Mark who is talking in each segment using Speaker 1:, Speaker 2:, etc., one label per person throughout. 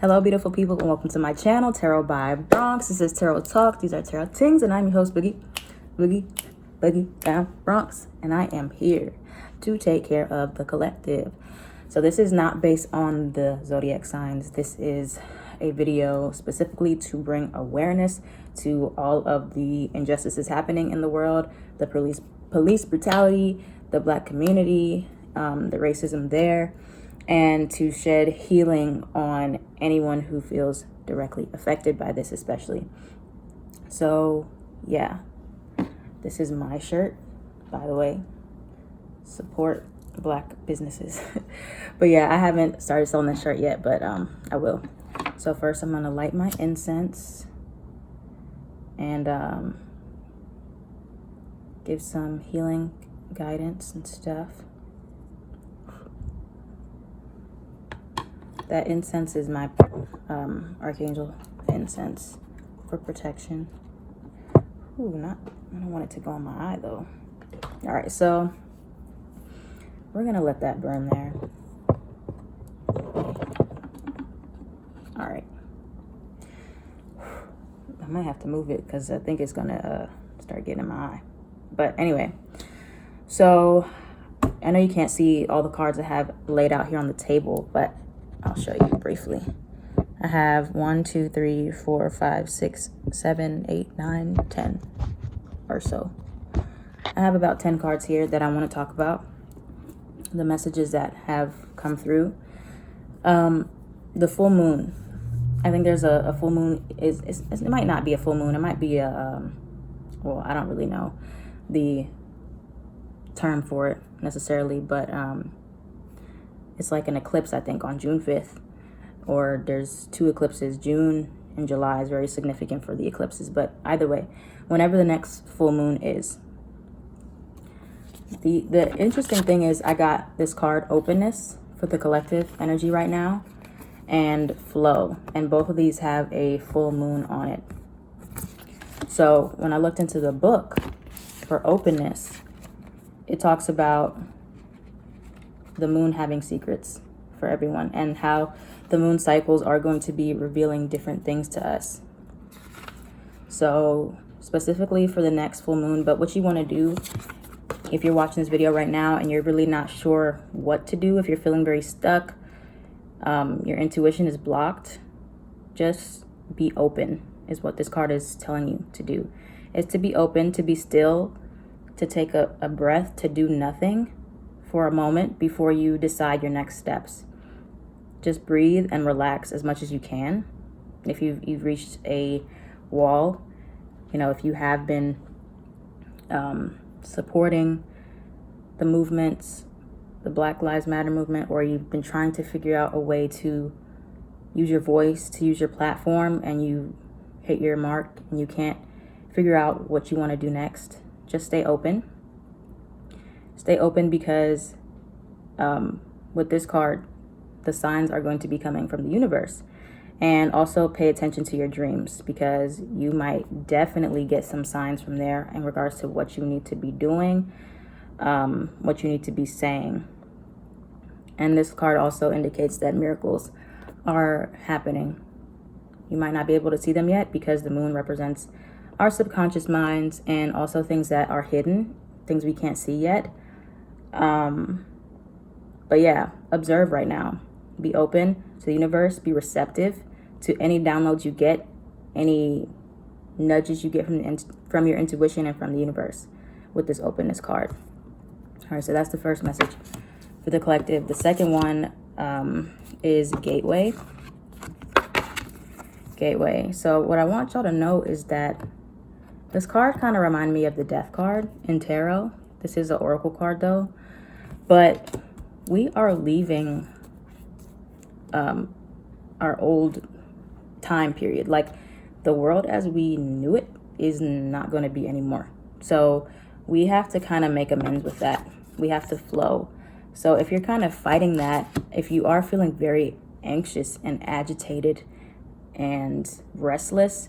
Speaker 1: Hello, beautiful people, and welcome to my channel, Tarot by Bronx. This is Tarot Talk. These are Tarot Tings, and I'm your host, Boogie down Bronx, and I am here to take care of the collective. So this is not based on the zodiac signs. This is a video specifically to bring awareness to all of the injustices happening in the world, the police brutality, the Black community, the racism there, and to shed healing on anyone who feels directly affected by this, especially. So yeah, this is my shirt, by the way. Support Black businesses. But yeah, I haven't started selling this shirt yet, but I will. So first I'm gonna light my incense and give some healing guidance and stuff. That incense is my archangel incense for protection. Ooh, I don't want it to go on my eye though. All right, so we're gonna let that burn there. All right. I might have to move it because I think it's gonna start getting in my eye. But anyway, so I know you can't see all the cards I have laid out here on the table, but I'll show you briefly. I have 1, 2, 3, 4, 5, 6, 7, 8, 9, 10 or so. I have about 10 cards here that I want to talk about. The messages that have come through. The full moon. I think there's a full moon. It might not be a full moon. It might be well, I don't really know the term for it necessarily, but it's like an eclipse, I think, on June 5th. Or there's 2 eclipses. June and July is very significant for the eclipses. But either way, whenever the next full moon is. The interesting thing is I got this card, Openness, for the collective energy right now, and Flow. And both of these have a full moon on it. So when I looked into the book for Openness, it talks about the moon having secrets for everyone and how the moon cycles are going to be revealing different things to us. So specifically for the next full moon, but what you want to do if you're watching this video right now and you're really not sure what to do, if you're feeling very stuck, your intuition is blocked, just be open is what this card is telling you to do. It's to be open, to be still, to take a breath, to do nothing for a moment before you decide your next steps. Just breathe and relax as much as you can. If you've reached a wall, you know, if you have been supporting the movements, the Black Lives Matter movement, or you've been trying to figure out a way to use your voice, to use your platform, and you hit your mark and you can't figure out what you want to do next, just stay open. Stay open because with this card, the signs are going to be coming from the universe. And also pay attention to your dreams because you might definitely get some signs from there in regards to what you need to be doing, what you need to be saying. And this card also indicates that miracles are happening. You might not be able to see them yet because the moon represents our subconscious minds and also things that are hidden, things we can't see yet. But yeah, observe right now. Be open to the universe. Be receptive to any downloads you get, any nudges you get from your intuition and from the universe with this Openness card. All right, so that's the first message for the collective. The second one is Gateway. Gateway. So what I want y'all to know is that this card kind of reminds me of the Death card in tarot. This is an oracle card though. But we are leaving our old time period. Like the world as we knew it is not going to be anymore. So we have to kind of make amends with that. We have to flow. So if you're kind of fighting that, if you are feeling very anxious and agitated and restless,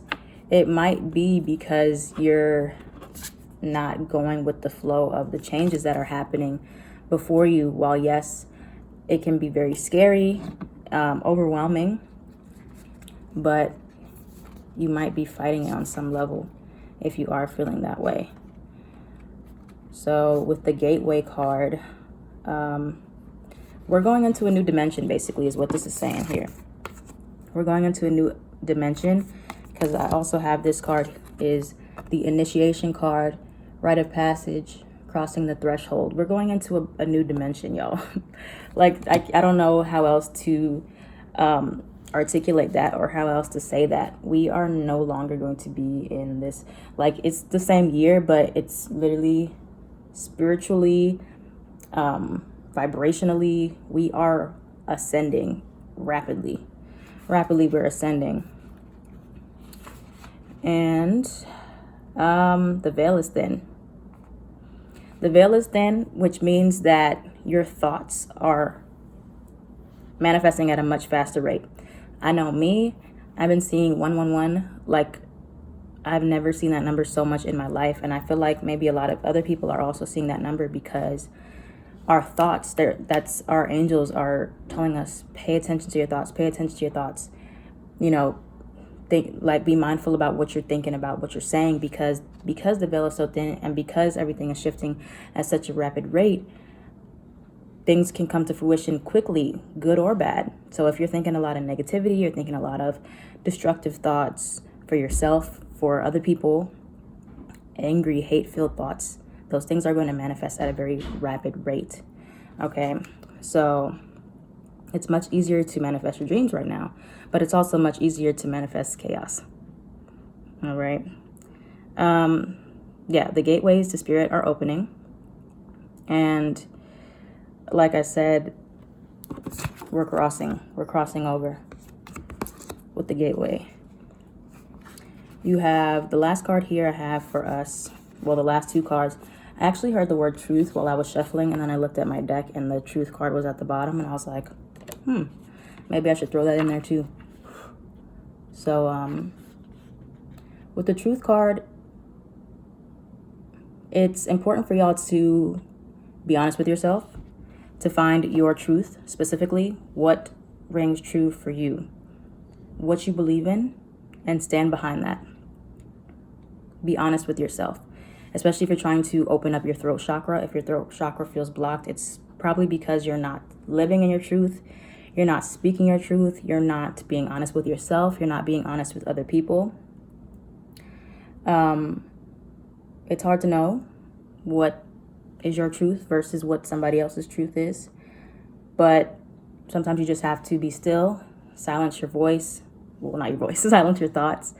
Speaker 1: it might be because you're not going with the flow of the changes that are happening before you. While yes, it can be very scary, overwhelming, but you might be fighting it on some level if you are feeling that way. So with the Gateway card, we're going into a new dimension, basically, is what this is saying here. We're going into a new dimension, because I also have this card is the Initiation card, Rite of Passage, crossing the threshold. We're going into a new dimension, y'all. Like, I don't know how else to articulate that or how else to say that. We are no longer going to be in this, like, it's the same year, but it's literally spiritually, vibrationally, we are ascending rapidly. We're ascending. And the veil is thin. The veil is thin, which means that your thoughts are manifesting at a much faster rate. I know me, I've been seeing 111 like I've never seen that number so much in my life. And I feel like maybe a lot of other people are also seeing that number, because our thoughts, that's our angels are telling us, pay attention to your thoughts, pay attention to your thoughts. You know, think, like, be mindful about what you're thinking about, what you're saying, because the veil is so thin and because everything is shifting at such a rapid rate, things can come to fruition quickly, good or bad. So if you're thinking a lot of negativity, you're thinking a lot of destructive thoughts for yourself, for other people, angry, hate-filled thoughts, those things are going to manifest at a very rapid rate. Okay, so it's much easier to manifest your dreams right now, but it's also much easier to manifest chaos. All right. Yeah, the gateways to spirit are opening. And like I said, we're crossing over with the gateway. You have the last card here I have for us. Well, the last two cards. I actually heard the word truth while I was shuffling, and then I looked at my deck and the truth card was at the bottom, and I was like, maybe I should throw that in there too. So with the truth card, it's important for y'all to be honest with yourself, to find your truth, specifically what rings true for you, what you believe in, and stand behind that. Be honest with yourself, especially if you're trying to open up your throat chakra. If your throat chakra feels blocked, it's probably because you're not living in your truth. You're not speaking your truth. You're not being honest with yourself. You're not being honest with other people. It's hard to know what is your truth versus what somebody else's truth is. But sometimes you just have to be still, silence your voice. Well, not your voice, silence your thoughts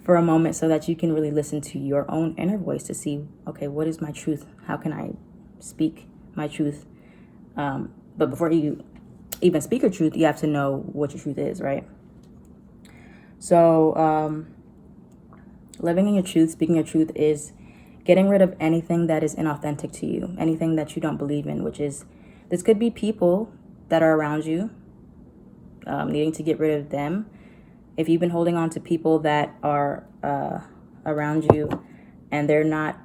Speaker 1: for a moment so that you can really listen to your own inner voice to see, okay, what is my truth? How can I speak my truth? But before you even speak your truth, you have to know what your truth is, right? So living in your truth, speaking your truth, is getting rid of anything that is inauthentic to you, anything that you don't believe in, which is, this could be people that are around you, needing to get rid of them. If you've been holding on to people that are around you and they're not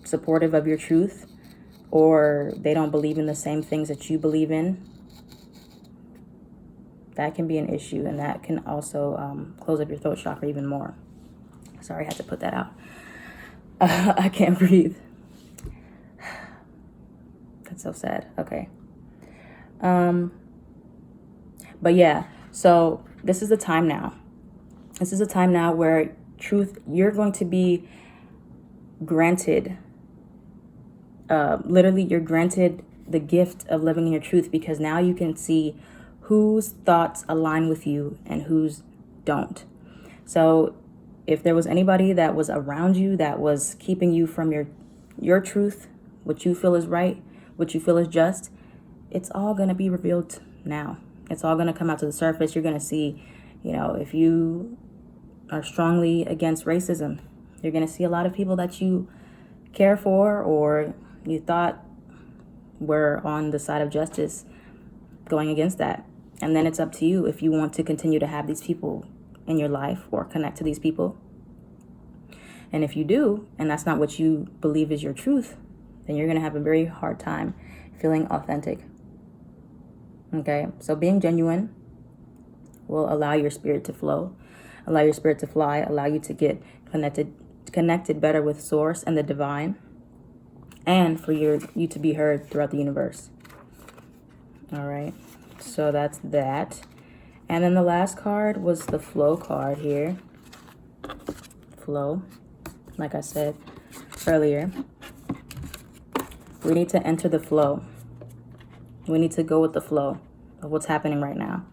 Speaker 1: supportive of your truth, or they don't believe in the same things that you believe in, that can be an issue, and that can also close up your throat chakra even more. Sorry, I had to put that out. I can't breathe. That's so sad. Okay. But yeah, so this is the time now. This is a time now where truth, you're going to be granted, literally you're granted the gift of living in your truth, because now you can see whose thoughts align with you and whose don't. So if there was anybody that was around you that was keeping you from your truth, what you feel is right, what you feel is just, it's all going to be revealed now. It's all going to come out to the surface. You're going to see, if you are strongly against racism, you're going to see a lot of people that you care for or you thought were on the side of justice going against that. And then it's up to you if you want to continue to have these people in your life or connect to these people. And if you do, and that's not what you believe is your truth, then you're going to have a very hard time feeling authentic. Okay, so being genuine, will allow your spirit to flow, allow your spirit to fly, allow you to get connected better with source and the divine, and for you to be heard throughout the universe. All right, so that's that. And then the last card was the flow card here. Flow, like I said earlier, we need to enter the flow. We need to go with the flow of what's happening right now.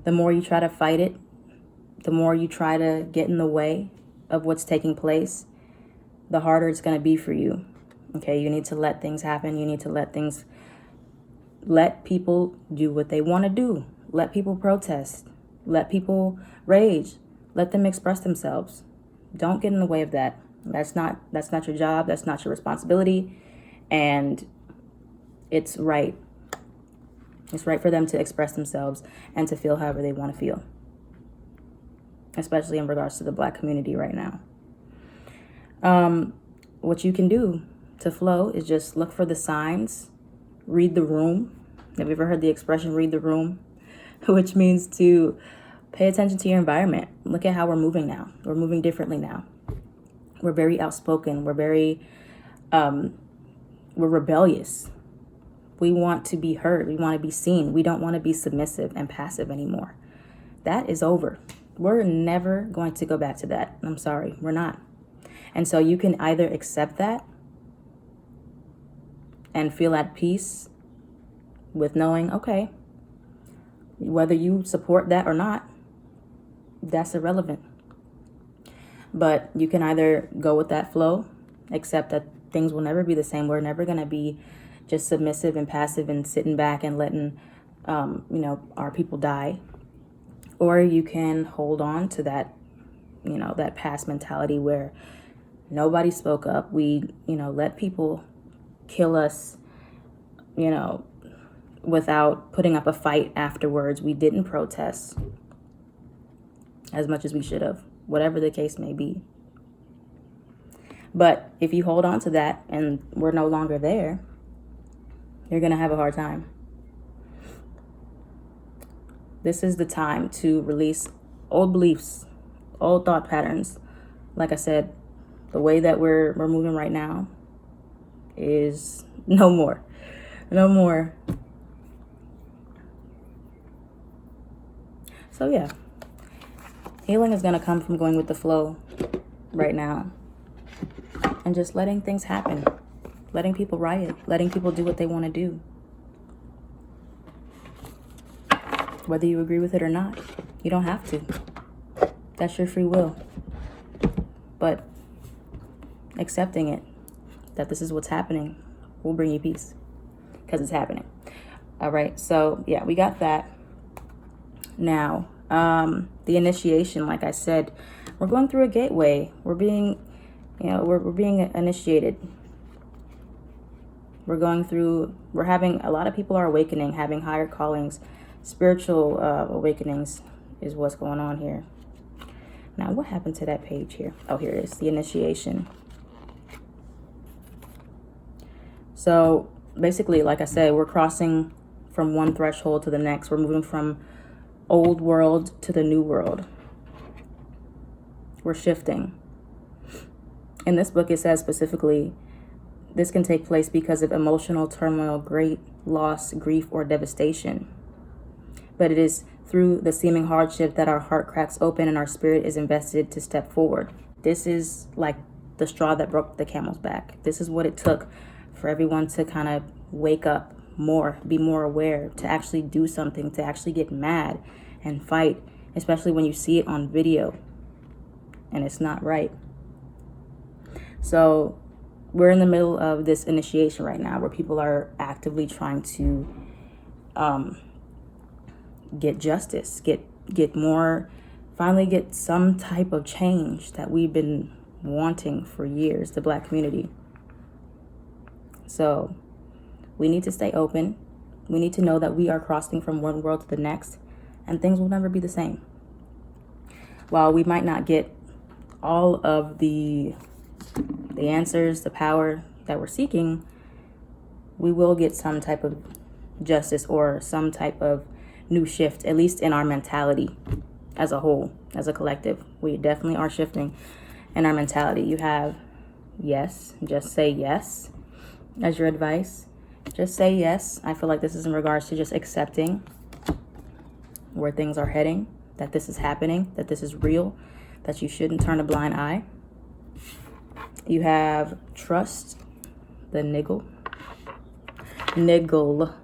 Speaker 1: The more you try to fight it, the more you try to get in the way of what's taking place, the harder it's going to be for you. Okay, you need to let things happen. You need to let people do what they want to do. Let people protest. Let people rage. Let them express themselves. Don't get in the way of that. That's not your job. That's not your responsibility. And it's right. It's right for them to express themselves and to feel however they want to feel, especially in regards to the Black community right now. What you can do to flow is just look for the signs, read the room. Have you ever heard the expression, read the room? Which means to pay attention to your environment. Look at how we're moving now. We're moving differently now. We're very outspoken. We're rebellious. We want to be heard. We want to be seen. We don't want to be submissive and passive anymore. That is over. We're never going to go back to that. I'm sorry, we're not. And so you can either accept that and feel at peace with knowing, okay, whether you support that or not, that's irrelevant. But you can either go with that flow, accept that things will never be the same. We're never going to be just submissive and passive and sitting back and letting, our people die. Or you can hold on to that, that past mentality where nobody spoke up. We, let people kill us, without putting up a fight afterwards. We didn't protest as much as we should have, whatever the case may be. But if you hold on to that and we're no longer there, you're going to have a hard time. This is the time to release old beliefs, old thought patterns. Like I said, the way that we're moving right now is no more. No more. So yeah, healing is going to come from going with the flow right now and just letting things happen, letting people riot, letting people do what they want to do. Whether you agree with it or not, you don't have to. That's your free will. But accepting it, that this is what's happening, will bring you peace because it's happening. All right, so yeah, we got that. Now, the initiation, like I said, we're going through a gateway. We're being, we're being initiated. We're having, a lot of people are awakening, having higher callings, spiritual awakenings is what's going on here. Now, what happened to that page here? Oh, here it is, the initiation. So basically, like I said, we're crossing from one threshold to the next. We're moving from old world to the new world. We're shifting. In this book, it says specifically, this can take place because of emotional turmoil, great loss, grief, or devastation. But it is through the seeming hardship that our heart cracks open and our spirit is invested to step forward. This is like the straw that broke the camel's back. This is what it took for everyone to kind of wake up more, be more aware, to actually do something, to actually get mad and fight, especially when you see it on video and it's not right. So we're in the middle of this initiation right now where people are actively trying to get justice, get more, finally get some type of change that we've been wanting for years, the Black community. So we need to stay open. We need to know that we are crossing from one world to the next, and things will never be the same. While we might not get all of the answers, the power that we're seeking, we will get some type of justice or some type of new shift, at least in our mentality as a whole, as a collective. We definitely are shifting in our mentality. You have yes, just say yes as your advice. Just say yes. I feel like this is in regards to just accepting where things are heading, that this is happening, that this is real, that you shouldn't turn a blind eye. You have trust, the niggle. Niggle.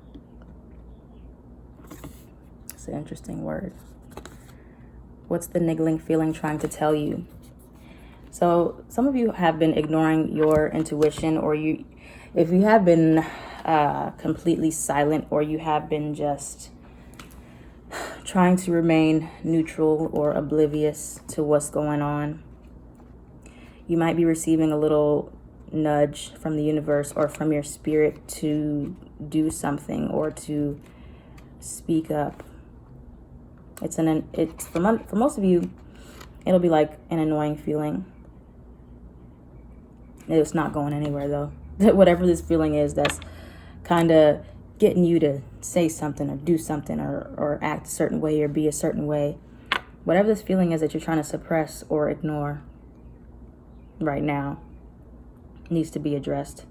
Speaker 1: It's an interesting word. What's the niggling feeling trying to tell you? So some of you have been ignoring your intuition, or if you have been completely silent, or you have been just trying to remain neutral or oblivious to what's going on, you might be receiving a little nudge from the universe or from your spirit to do something or to speak up. It's for most of you, it'll be like an annoying feeling. It's not going anywhere though. Whatever this feeling is, that's kind of getting you to say something or do something or act a certain way or be a certain way. Whatever this feeling is that you're trying to suppress or ignore right now needs to be addressed.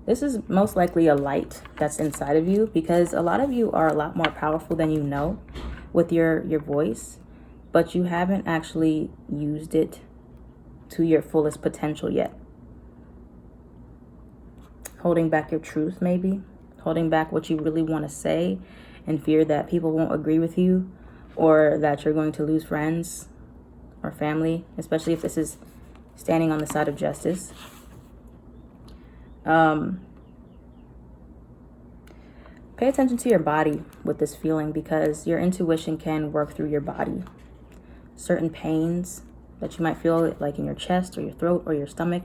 Speaker 1: This is most likely a light that's inside of you, because a lot of you are a lot more powerful than you know with your voice, but you haven't actually used it to your fullest potential yet. Holding back your truth, maybe. Holding back what you really want to say in fear that people won't agree with you, or that you're going to lose friends or family, especially if this is standing on the side of justice. Pay attention to your body with this feeling, because your intuition can work through your body. Certain pains that you might feel like in your chest or your throat or your stomach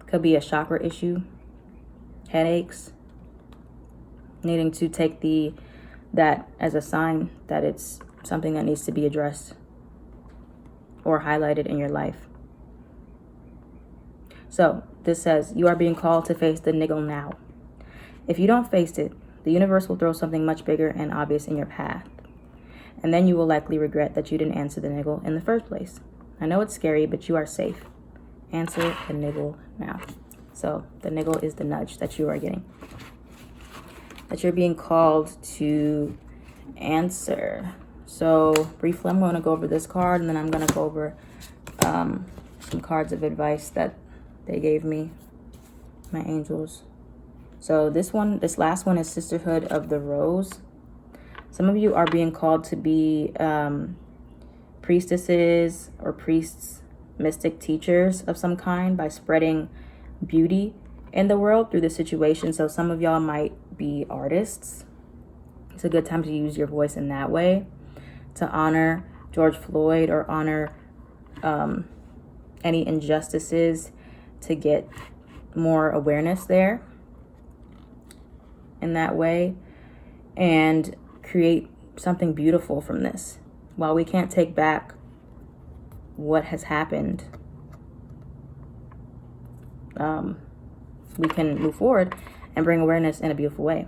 Speaker 1: could be a chakra issue. Headaches. Needing to take that as a sign that it's something that needs to be addressed or highlighted in your life. So this says you are being called to face the niggle now. If you don't face it, the universe will throw something much bigger and obvious in your path. And then you will likely regret that you didn't answer the niggle in the first place. I know it's scary, but you are safe. Answer the niggle now. So the niggle is the nudge that you are getting, that you're being called to answer. So briefly, I'm going to go over this card, and then I'm going to go over some cards of advice that they gave me, my angels. So this last one is Sisterhood of the Rose. Some of you are being called to be priestesses or priests, mystic teachers of some kind, by spreading beauty in the world through the situation. So some of y'all might be artists. It's a good time to use your voice in that way, to honor George Floyd or honor any injustices, to get more awareness there in that way, and create something beautiful from this. While we can't take back what has happened, we can move forward and bring awareness in a beautiful way.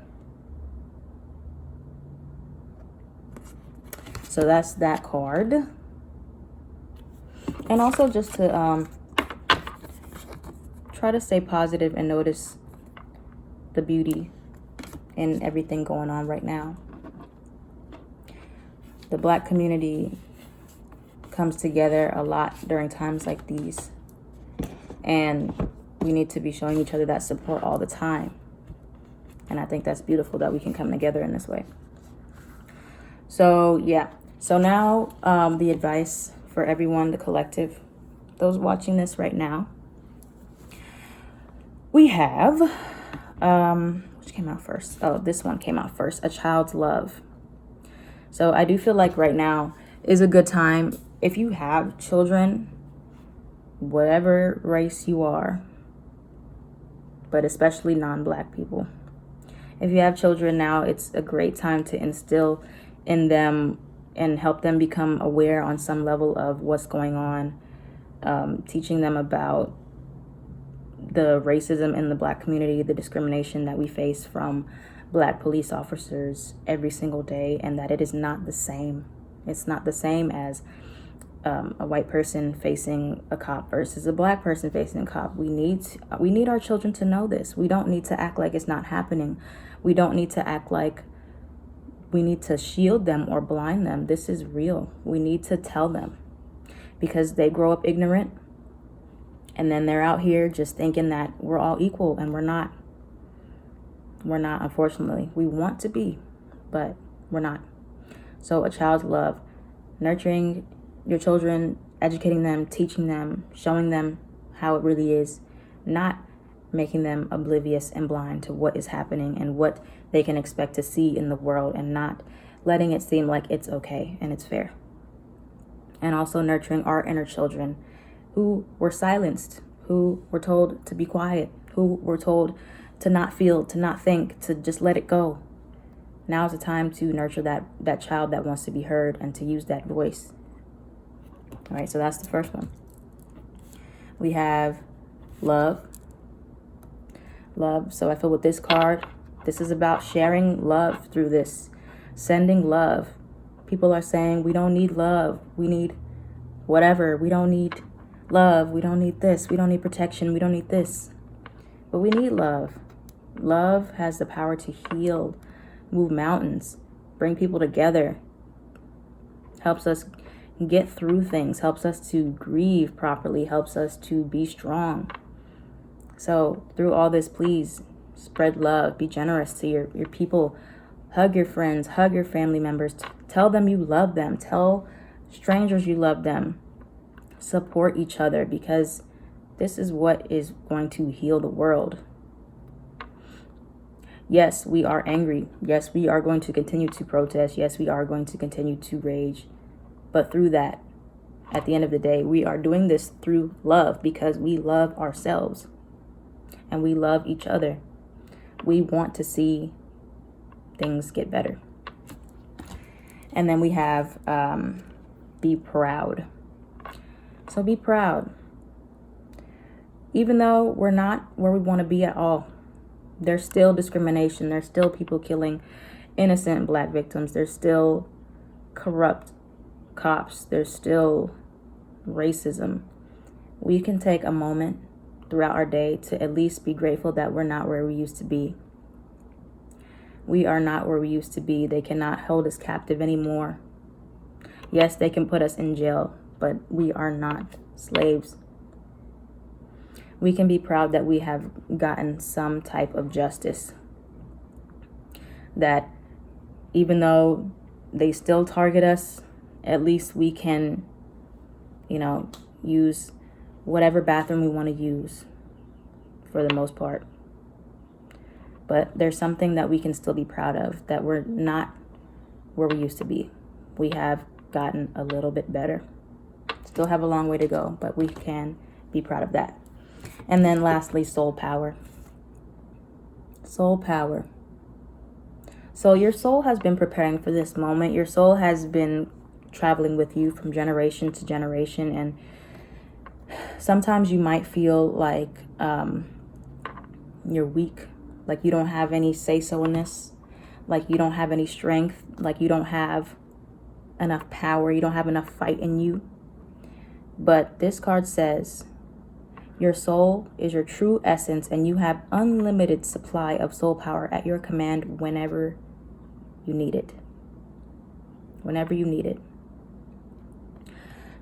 Speaker 1: So that's that card. And also just to try to stay positive and notice the beauty in everything going on right now. The Black community comes together a lot during times like these, and we need to be showing each other that support all the time. And I think that's beautiful that we can come together in this way. So yeah, so now the advice for everyone, the collective, those watching this right now, we have which came out first? Oh, this one came out first. A Child's Love. So I do feel like right now is a good time, if you have children, whatever race you are, but especially non-Black people. If you have children now, it's a great time to instill in them and help them become aware on some level of what's going on, teaching them about the racism in the Black community, the discrimination that we face from Black police officers every single day, and that it is not the same. It's not the same as a white person facing a cop versus a Black person facing a cop. We need our children to know this. We don't need to act like it's not happening. We don't need to act like we need to shield them or blind them. This is real. We need to tell them, because they grow up ignorant, and then they're out here just thinking that we're all equal, and we're not. We're not, unfortunately. We want to be, but we're not. So a child's love, nurturing your children, educating them, teaching them, showing them how it really is, not making them oblivious and blind to what is happening and what they can expect to see in the world, and not letting it seem like it's okay and it's fair. And also nurturing our inner children who were silenced, who were told to be quiet, who were told to not feel, to not think, to just let it go. Now is the time to nurture that child that wants to be heard and to use that voice. All right, so that's the first one. We have love. Love. So I feel with this card, this is about sharing love through this, sending love. People are saying we don't need love. We need whatever. We don't need love. We don't need this. We don't need protection. We don't need this. But we need love. Love has the power to heal, move mountains, bring people together, helps us get through things, helps us to grieve properly, helps us to be strong. So through all this, please spread love, be generous to your people, hug your friends, hug your family members, tell them you love them, tell strangers you love them, support each other, because this is what is going to heal the world. Yes, we are angry. Yes, we are going to continue to protest. Yes, we are going to continue to rage. But through that, at the end of the day, we are doing this through love, because we love ourselves and we love each other. We want to see things get better. And then we have be proud. So be proud. Even though we're not where we want to be at all, there's still discrimination. There's still people killing innocent Black victims. There's still corrupt cops. There's still racism. We can take a moment throughout our day to at least be grateful that we're not where we used to be. We are not where we used to be. They cannot hold us captive anymore. Yes, they can put us in jail, but we are not slaves. We can be proud that we have gotten some type of justice. That even though they still target us, at least we can, use whatever bathroom we want to use for the most part. But there's something that we can still be proud of, that we're not where we used to be. We have gotten a little bit better. Still have a long way to go, but we can be proud of that. And then lastly, soul power. Soul power. So your soul has been preparing for this moment. Your soul has been traveling with you from generation to generation. And sometimes you might feel like you're weak, like you don't have any say-so in this, like you don't have any strength, like you don't have enough power, you don't have enough fight in you. But this card says, your soul is your true essence, and you have unlimited supply of soul power at your command whenever you need it. Whenever you need it.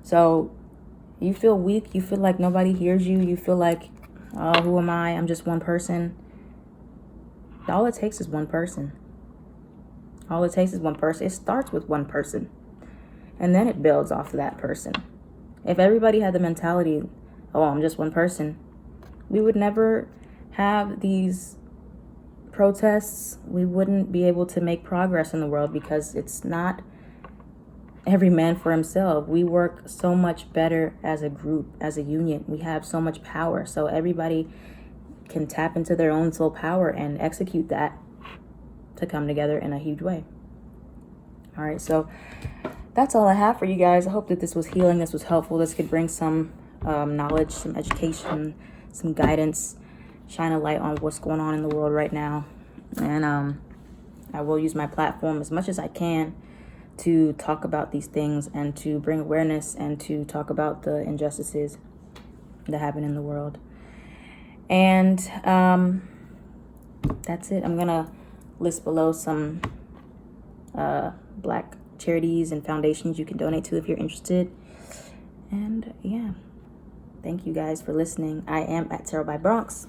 Speaker 1: So you feel weak, you feel like nobody hears you, you feel like, oh, who am I? I'm just one person. All it takes is one person. All it takes is one person. It starts with one person, and then it builds off of that person. If everybody had the mentality, oh, I'm just one person, we would never have these protests. We wouldn't be able to make progress in the world, because it's not every man for himself. We work so much better as a group, as a union. We have so much power. So everybody can tap into their own soul power and execute that to come together in a huge way. All right, so that's all I have for you guys. I hope that this was healing, this was helpful, this could bring some knowledge, some education, some guidance, shine a light on what's going on in the world right now. And I will use my platform as much as I can to talk about these things and to bring awareness and to talk about the injustices that happen in the world. And that's it. I'm gonna list below some Black charities and foundations you can donate to if you're interested. And yeah, thank you guys for listening. I am at Tarot by Bronx.